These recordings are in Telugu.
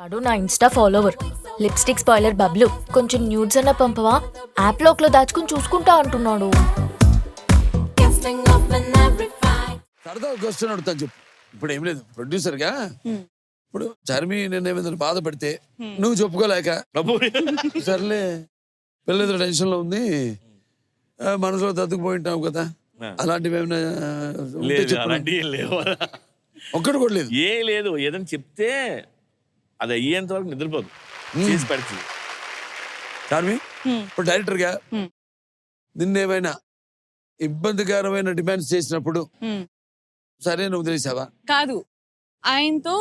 వాడు నా Insta follower. Lipstick spoiler Bablu, కొంచెం న్యూడ్స్ అన్న పంపవా, యాప్ లోక్లో దాచుకుని చూసుకుంటా అంటున్నాడు. సరదా క్వశ్చన్ అడుగుతాను చెప్పు. ఇప్పుడు ఏం లేదు, ప్రొడ్యూసర్గా ఇప్పుడు చర్మి నిన్నేమైనా బాధ పెడితే నువ్వు చెప్పుకోలేక సర్లే పిల్లలు టెన్షన్లో ఉంది, మనసులో తద్దుకుపోయి ఉంటావు కదా, అలాంటివి ఏమైనా ఒక్కటి కూడా లేదు? ఏ లేదు, ఏదైనా చెప్తే అది అయ్యేంత వరకు నిద్రపోదు, చేసి పెడుతుంది. చార్మి, ఇప్పుడు డైరెక్టర్గా నిన్నేమైనా ఇబ్బందికరమైన డిమాండ్స్ చేసినప్పుడు సరే నువ్వు వదిలేసావా? కాదు, ఆయనతో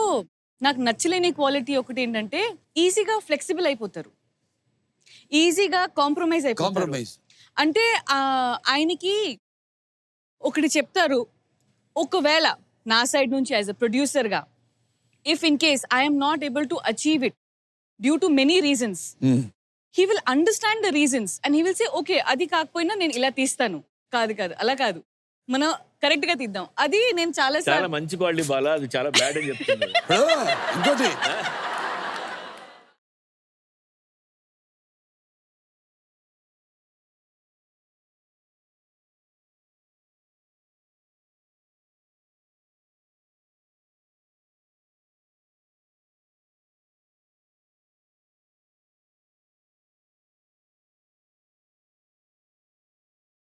నాకు నచ్చలేని క్వాలిటీ ఒకటి ఏంటంటే ఈజీగా ఫ్లెక్సిబుల్ అయిపోతారు, ఈజీగా కాంప్రమైజ్ అయిపోతారు. అంటే ఆయనకి ఒకటి చెప్తారు, ఒకవేళ నా సైడ్ నుంచి యాజ్ అ ప్రొడ్యూసర్గా if in case I'm not able to achieve it due to many reasons, he will understand the reasons and he will say okay, అది కాకపోయినా నేను ఇలా తీస్తాను. కాదు కాదు అలా కాదు, మనం కరెక్ట్ గా తీద్దాం. అది నేను చాలా మంచి క్వాలిటీ బాలా, అది చాలా బ్యాడ్ అని చెప్తున్నాను. ఇంకోటి